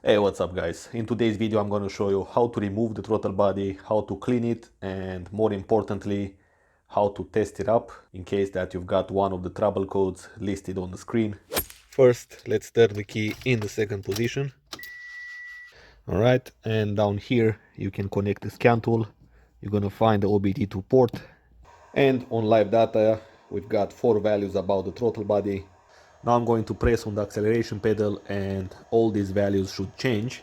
Hey, what's up guys? In today's video I'm going to show you how to remove the throttle body, how to clean it, and more importantly how to test it up in case that you've got one of the trouble codes listed on the screen. First, let's turn the key in the second position. Alright, and down here you can connect the scan tool. You're going to find the OBD2 port, and on live data we've got 4 values about the throttle body. Now I'm going to press on the acceleration pedal and all these values should change.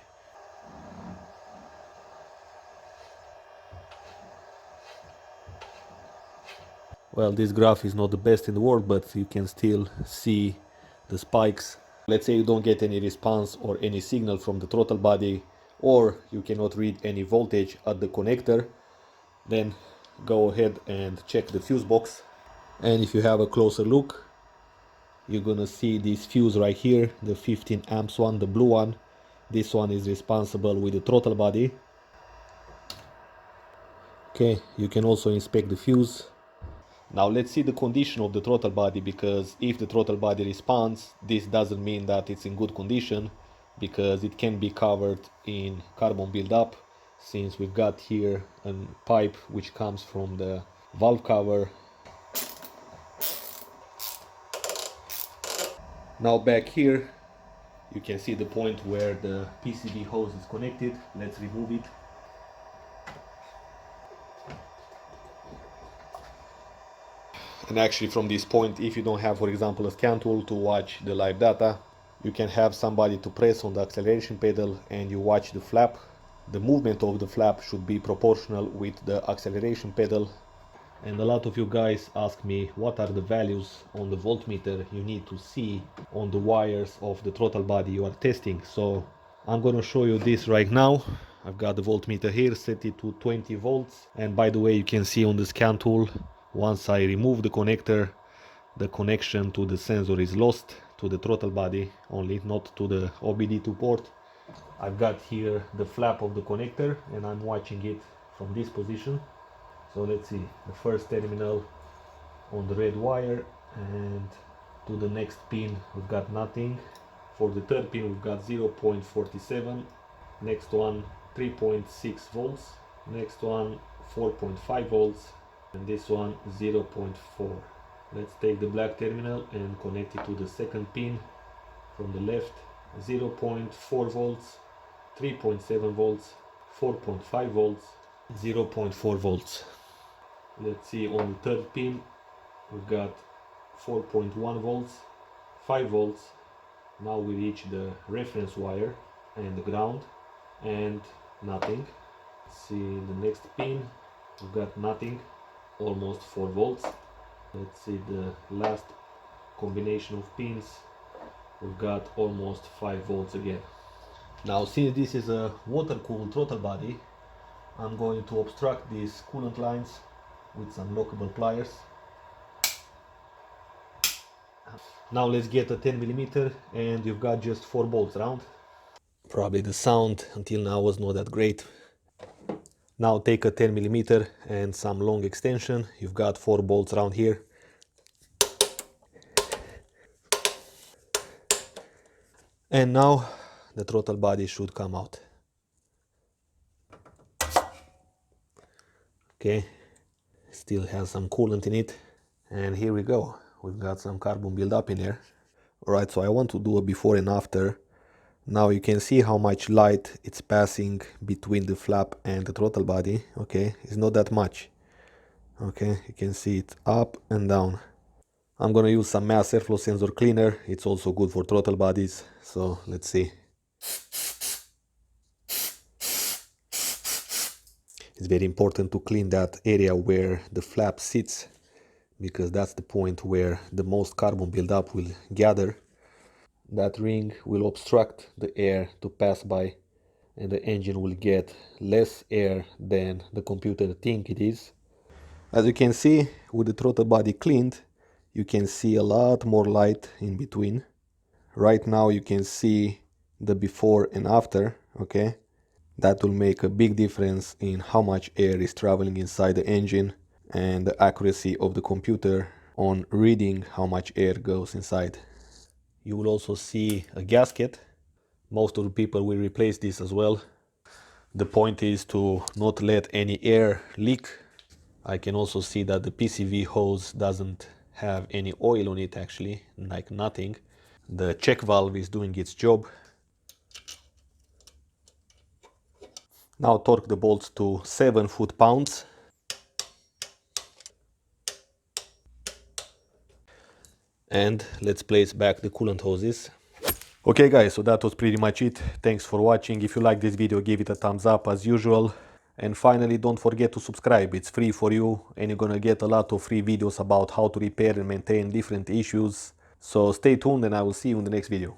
Well, this graph is not the best in the world, but you can still see the spikes. Let's say you don't get any response or any signal from the throttle body, or you cannot read any voltage at the connector, then go ahead and check the fuse box. And if you have a closer look, you're gonna see this fuse right here, the 15 amps one, the blue one. This one is responsible with the throttle body. Okay, you can also inspect the fuse. Now let's see the condition of the throttle body, because if the throttle body responds, this doesn't mean that it's in good condition, because it can be covered in carbon buildup, since we've got here a pipe which comes from the valve cover. Now back here you can see the point where the PCB hose is connected. Let's remove it. And actually from this point, if you don't have, for example, a scan tool to watch the live data, you can have somebody to press on the acceleration pedal and you watch the flap. The movement of the flap should be proportional with the acceleration pedal. And a lot of you guys ask me what are the values on the voltmeter you need to see on the wires of the throttle body you are testing. So I'm going to show you this right now. I've got the voltmeter here set it to 20 volts, and by the way, you can see on the scan tool, once I remove the connector, the connection to the sensor is lost to the throttle body only, not to the OBD2 port. I've got here the flap of the connector and I'm watching it from this position. So let's see, the first terminal on the red wire, and to the next pin we've got nothing. For the third pin we've got 0.47, next one 3.6 volts, next one 4.5 volts, and this one 0.4. Let's take the black terminal and connect it to the second pin from the left. 0.4 volts, 3.7 volts, 4.5 volts, 0.4 volts. Let's see, on the third pin we've got 4.1 volts, 5 volts. Now we reach the reference wire and the ground, and nothing. Let's see, the next pin we've got nothing, almost 4 volts. Let's see the last combination of pins, we've got almost 5 volts again. Now since this is a water-cooled throttle body, I'm going to obstruct these coolant lines with some lockable pliers. Now let's get a 10mm, and you've got just 4 bolts around. Probably the sound until now was not that great. Now take a 10mm and some long extension. You've got 4 bolts around here. And now the throttle body should come out. Okay, still has some coolant in it. And here we go. We've got some carbon buildup in there. Alright, so I want to do a before and after. Now you can see how much light it's passing between the flap and the throttle body. Okay, it's not that much. Okay, you can see it up and down. I'm gonna use some mass airflow sensor cleaner. It's also good for throttle bodies. So let's see. It's very important to clean that area where the flap sits, because that's the point where the most carbon buildup will gather. That ring will obstruct the air to pass by, and the engine will get less air than the computer think it is. As you can see, with the throttle body cleaned, you can see a lot more light in between. Right now you can see the before and after, okay? That will make a big difference in how much air is traveling inside the engine and the accuracy of the computer on reading how much air goes inside. You will also see a gasket. Most of the people will replace this as well. The point is to not let any air leak. I can also see that the PCV hose doesn't have any oil on it actually, like nothing. The check valve is doing its job. Now torque the bolts to 7 foot-pounds. And let's place back the coolant hoses. Okay guys, so that was pretty much it. Thanks for watching. If you like this video, give it a thumbs up as usual. And finally, don't forget to subscribe. It's free for you and you're gonna get a lot of free videos about how to repair and maintain different issues. So stay tuned and I will see you in the next video.